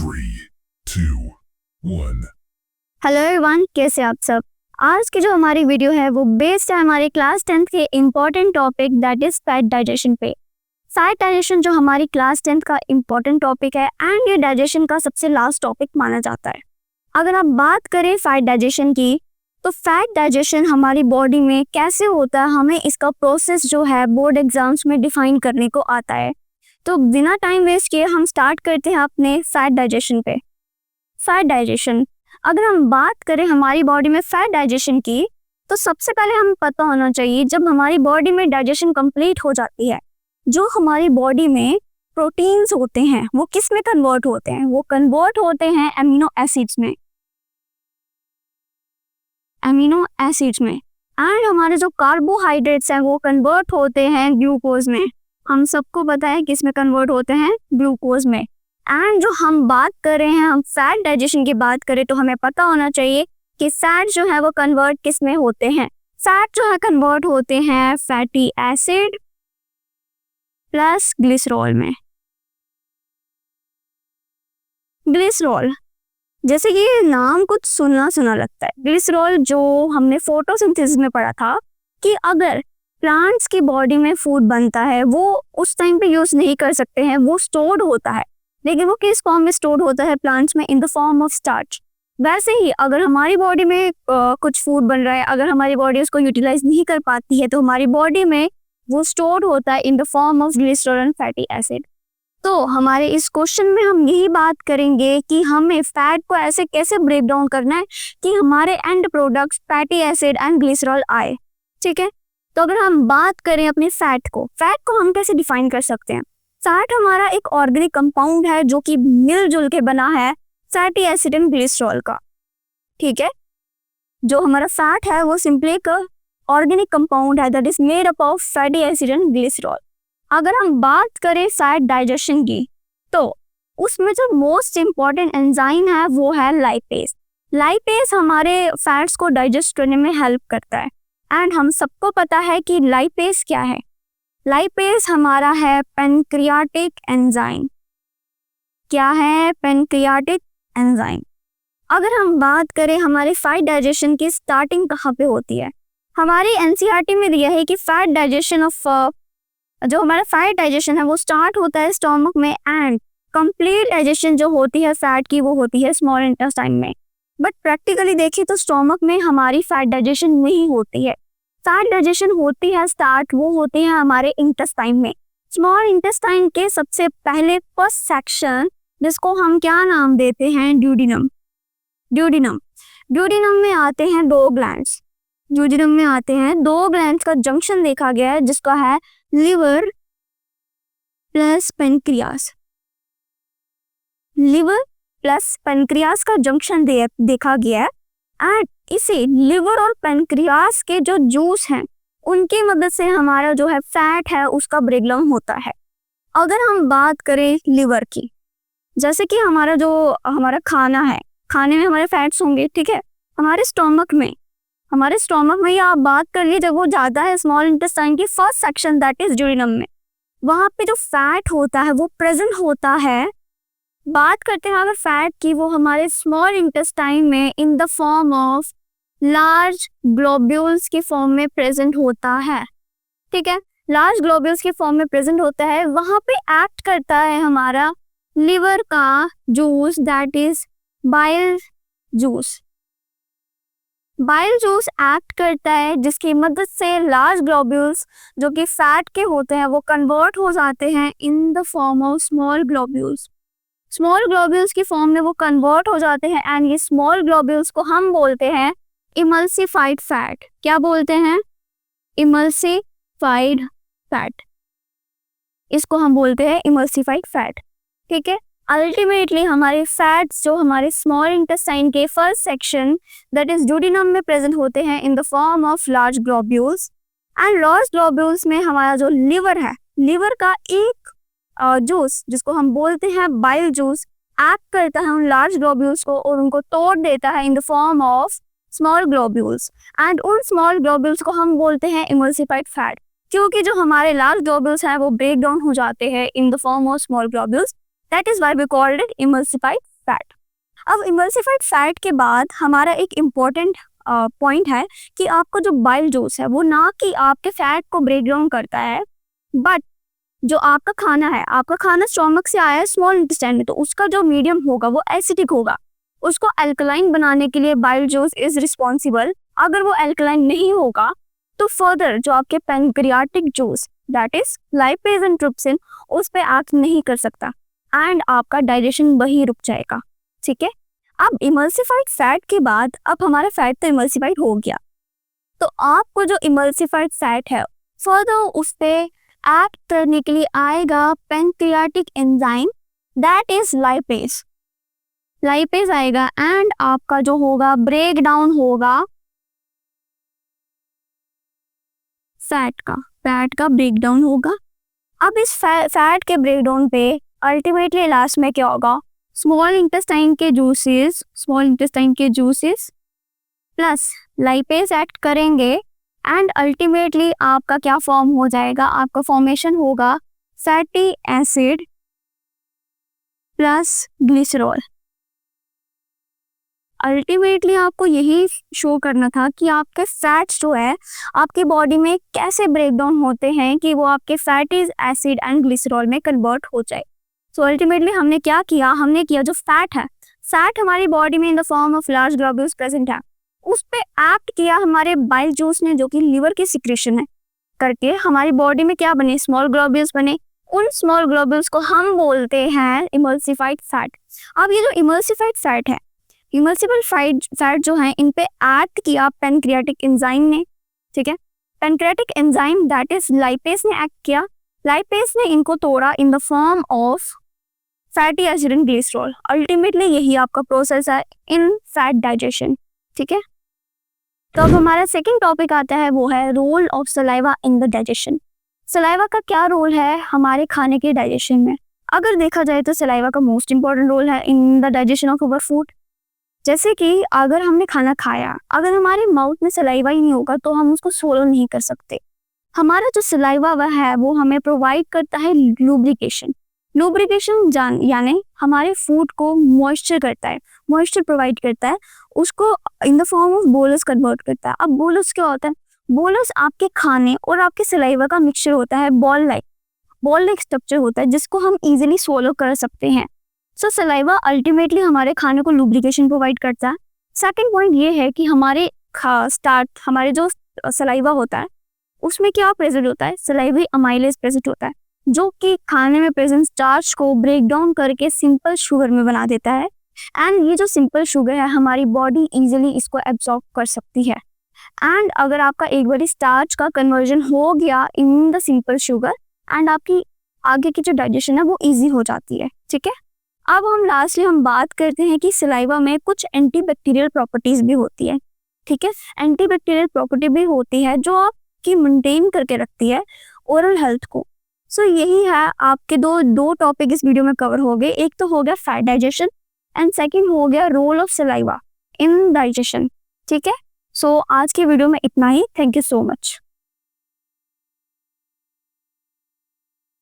3, 2, 1. Hello everyone, कैसे आप सब। आज की जो हमारी वीडियो है वो बेस्ड है हमारी क्लास 10th के important topic that is fat digestion पे। फैट डाइजेशन जो हमारी क्लास 10th का इम्पोर्टेंट टॉपिक है एंड ये डाइजेशन का सबसे लास्ट टॉपिक माना जाता है। अगर आप बात करें फैट डाइजेशन की, तो फैट डाइजेशन हमारी बॉडी में कैसे होता है, हमें इसका प्रोसेस जो है बोर्ड एग्जाम्स में डिफाइन करने को आता है। तो बिना टाइम वेस्ट किए हम स्टार्ट करते हैं अपने फैट डाइजेशन पे। फैट डाइजेशन, अगर हम बात करें हमारी बॉडी में फैट डाइजेशन की, तो सबसे पहले हमें पता होना चाहिए जब हमारी बॉडी में डाइजेशन कंप्लीट हो जाती है, जो हमारी बॉडी में प्रोटीन्स होते हैं वो किस में कन्वर्ट होते हैं, वो कन्वर्ट होते हैं अमीनो एसिड्स में। एंड हमारे जो कार्बोहाइड्रेट्स हैं वो कन्वर्ट होते हैं ग्लूकोज में। हम सबको पता है किस में कन्वर्ट होते हैं, ग्लूकोज में। एंड जो हम बात कर रहे हैं, हम फैट डाइजेशन की बात करें तो हमें पता होना चाहिए कि फैट जो है वो कन्वर्ट किस में होते हैं। फैट जो है कन्वर्ट होते हैं फैटी एसिड प्लस ग्लिसरॉल में। ग्लिसरॉल, जैसे कि ये नाम कुछ सुना सुना लगता है। ग्लिसरॉल जो हमने फोटोसिंथेसिस में पढ़ा था कि अगर प्लांट्स की बॉडी में फूड बनता है वो उस टाइम पे यूज नहीं कर सकते हैं, वो स्टोर्ड होता है। लेकिन वो किस फॉर्म में स्टोर्ड होता है प्लांट्स में, इन द फॉर्म ऑफ स्टार्च। वैसे ही अगर हमारी बॉडी में कुछ फूड बन रहा है, अगर हमारी बॉडी उसको यूटिलाइज नहीं कर पाती है, तो हमारी बॉडी में वो स्टोर्ड होता है इन the form of glycerol and fatty acid. तो हमारे इस क्वेश्चन में हम यही बात करेंगे कि हमें फैट को ऐसे कैसे ब्रेक डाउन करना है कि हमारे and products fatty acid and glycerol आए। ठीक है, तो अगर हम बात करें अपने फैट को हम कैसे डिफाइन कर सकते हैं। फैट हमारा एक ऑर्गेनिक कंपाउंड है जो कि मिलजुल के बना है फैटी एसिड एंड ग्लिसरॉल का। ठीक है, जो हमारा फैट है वो सिंपली एक ऑर्गेनिक कंपाउंड है that is made up of fatty acid and glycerol. अगर हम बात करें फैट डाइजेशन की, तो उसमें जो मोस्ट इंपॉर्टेंट एंजाइम है वो है लाइपेज। लाइपेज हमारे फैट्स को डाइजेस्ट करने में हेल्प करता है। एंड हम सबको पता है कि लाइपेज क्या है। लाइपेज हमारा है पैनक्रियाटिक एंजाइम। क्या है? Pancreatic enzyme. अगर हम बात करें हमारे फैट डाइजेशन की स्टार्टिंग कहाँ पे होती है, हमारी एनसीईआरटी में दिया है कि फैट डाइजेशन ऑफ जो हमारा फैट डाइजेशन है वो स्टार्ट होता है स्टोमक में एंड कंप्लीट डाइजेशन जो होती है फैट की वो होती है स्मॉल इंटेस्टाइन में। बट प्रैक्टिकली देखिए तो स्टोमक में हमारी फैट डाइजेशन नहीं होती है। फैट डाइजेशन होती है स्टार्ट वो होती है हमारे इंटेस्टाइन में। स्मॉल इंटेस्टाइन के सबसे पहले फर्स्ट सेक्शन, जिसको हम क्या नाम देते हैं, ड्यूडिनम। ड्यूडिनम में आते हैं दो ग्लैंड्स। ड्यूडिनम में आते हैं दो ग्लैंड्स का जंक्शन देखा गया है जिसका है liver plus pancreas. Liver plus pancreas का जंक्शन देखा गया है एंड इसे लिवर और पेनक्रियास के जो जूस हैं उनकी मदद से हमारा जो है फैट है उसका ब्रेकडाउन होता है। अगर हम बात करें लिवर की, जैसे कि हमारा खाना है, खाने में हमारे फैट्स होंगे। ठीक है, हमारे स्टोमक में या आप बात करिए जब वो जाता है स्मॉल इंटेस्टाइन की first section that is duodenum में, वहाँ पे जो फैट होता है वो प्रेजेंट होता है। बात करते हैं अगर फैट की, वो हमारे स्मॉल इंटेस्टाइन में इन the form of large globules के फॉर्म में प्रेजेंट होता है। ठीक है, लार्ज ग्लोब्यूल्स के फॉर्म में प्रेजेंट होता है। वहाँ पे एक्ट करता है हमारा लिवर का juice that is bile juice. Bile juice act करता है जिसकी मदद से लार्ज ग्लोब्यूल्स जो कि फैट के होते हैं वो कन्वर्ट हो जाते हैं in the form of small globules. Small globules की फॉर्म में वो कन्वर्ट हो जाते हैं एंड ये स्मॉल ग्लोब्यूल्स को हम बोलते हैं इमल्सिफाइड फैट। क्या बोलते हैं? Emulsified fat. इसको हम बोलते हैं इमल्सिफाइड फैट। ठीक है, अल्टीमेटली हमारे फैट्स जो हमारे स्मॉल इंटेस्टाइन के first section that is duodenum में प्रेजेंट होते हैं in the form of large globules. And large globules में हमारा जो लिवर है, लिवर का एक जूस जिसको हम बोलते हैं बाइल जूस एक्ट करता है उन लार्ज ग्लोब्यूल्स को और उनको तोड़ देता है इन the form of small globules. And उन स्मॉल ग्लोब्यूल्स को हम बोलते हैं इमल्सिफाइड फैट, क्योंकि जो हमारे लार्ज ग्लोब्यूल्स हैं वो ब्रेक डाउन हो जाते हैं in the form of small globules. That is why we called it emulsified fat. अब इमल्सिफाइड फैट के बाद हमारा एक इम्पॉर्टेंट पॉइंट है कि आपका जो बाइल जूस है वो ना कि आपके फैट को ब्रेक डाउन करता है, बट जो आपका खाना स्टोमक से आया है स्मॉल इंटेस्टाइन में, तो उसका जो मीडियम होगा वो एसिडिक होगा। उसको अल्कलाइन बनाने के लिए बाइल जूस इज रिस्पॉन्सिबल। अगर वो अल्कलाइन नहीं होगा तो फर्दर जो आपके pancreatic juice that is lipase and trypsin उस पे एक्ट नहीं कर सकता एंड आपका डाइजेशन वही रुक जाएगा। ठीक है, अब इमल्सिफाइड फैट के बाद अब हमारा फैट तो इमल्सिफाइड हो गया, तो आपको जो इमल्सिफाइड फैट है फर्दर उस पे एक्ट करने के लिए आएगा pancreatic enzyme that is lipase आएगा एंड आपका जो होगा ब्रेक डाउन होगा फैट का ब्रेक डाउन होगा। अब इस फैट के ब्रेक डाउन पे अल्टीमेटली लास्ट में क्या होगा, स्मॉल इंटेस्टाइन के जूसेस प्लस लाइपेज एक्ट करेंगे एंड अल्टीमेटली आपका क्या फॉर्म हो जाएगा, आपका फॉर्मेशन होगा fatty acid plus glycerol. Ultimately आपको यही शो करना था कि आपके फैट्स जो है आपकी बॉडी में कैसे ब्रेक डाउन होते हैं कि वो आपके फैटी एसिड एंड ग्लिसरॉल में कन्वर्ट हो जाए। सो अल्टीमेटली हमने क्या किया, जो फैट हमारी बॉडी में इन the form of large globules present है, उस पे एक्ट किया हमारे बाइल जूस ने, जो कि लिवर की सिक्रेशन है करके हमारी बॉडी में क्या बने, स्मॉल ग्लोब्यूल्स बने। उन स्मॉल ग्लोब्यूल्स को हम बोलते हैं इमल्सिफाइड फैट। अब ये जो इमल्सिफाइड फैट है, इमल्सिबल फैट जो है इन पे एक्ट किया पैंक्रियाटिक एंजाइम ने। ठीक है, pancreatic enzyme that is lipase ने एक्ट किया, लाइपेज ने इनको तोड़ा इन the form of fatty acid and glycerol. Ultimately यही आपका प्रोसेस है इन फैट डाइजेशन। ठीक है, तो अब हमारा सेकंड टॉपिक आता है, वो है role of saliva in the digestion. Saliva का क्या रोल है हमारे खाने के डाइजेशन में? अगर देखा जाए तो सलाइवा का मोस्ट इंपॉर्टेंट रोल है इन the digestion of our food. जैसे कि अगर हमने खाना खाया, अगर हमारे माउथ में सलाइवा ही नहीं होगा तो हम उसको स्वलो नहीं कर सकते। हमारा जो सलाइवा है वो हमें प्रोवाइड करता है लुब्रिकेशन यानी हमारे फूड को मॉइस्चर प्रोवाइड करता है, उसको इन the form of bolus convert करता है। अब बोलस क्या होता है? बोलस आपके खाने और आपके सलाइवा का मिक्सचर होता है, बॉल लाइक स्ट्रक्चर होता है जिसको हम इजीली स्वलो कर सकते हैं। सो सलाइवा अल्टीमेटली हमारे खाने को लुब्रिकेशन प्रोवाइड करता है। सेकंड पॉइंट ये है कि हमारे जो सलाइवा होता है उसमें क्या प्रेजेंट होता है, सलाइवरी अमाइलेज प्रेजेंट होता है, जो कि खाने में प्रेजेंट स्टार्च को ब्रेक डाउन करके सिंपल शुगर में बना देता है। एंड ये जो सिंपल शुगर है हमारी बॉडी इजीली इसको एब्जॉर्ब कर सकती है। एंड अगर आपका एक बार स्टार्च का कन्वर्जन हो गया in the simple sugar and आपकी आगे की जो डाइजेशन है वो इजी हो जाती है। ठीक है, अब हम बात करते हैं कि सलाइवा में कुछ एंटीबैक्टीरियल प्रॉपर्टीज भी होती है। ठीक है, एंटीबैक्टीरियल प्रॉपर्टी भी होती है जो आपकी मेंटेन करके रखती है ओरल हेल्थ को। सो यही है आपके दो टॉपिक इस वीडियो में कवर हो गए। एक तो हो गया फैट डाइजेशन एंड सेकंड हो गया role of saliva in digestion. ठीक है, सो आज के वीडियो में इतना ही। Thank you so much.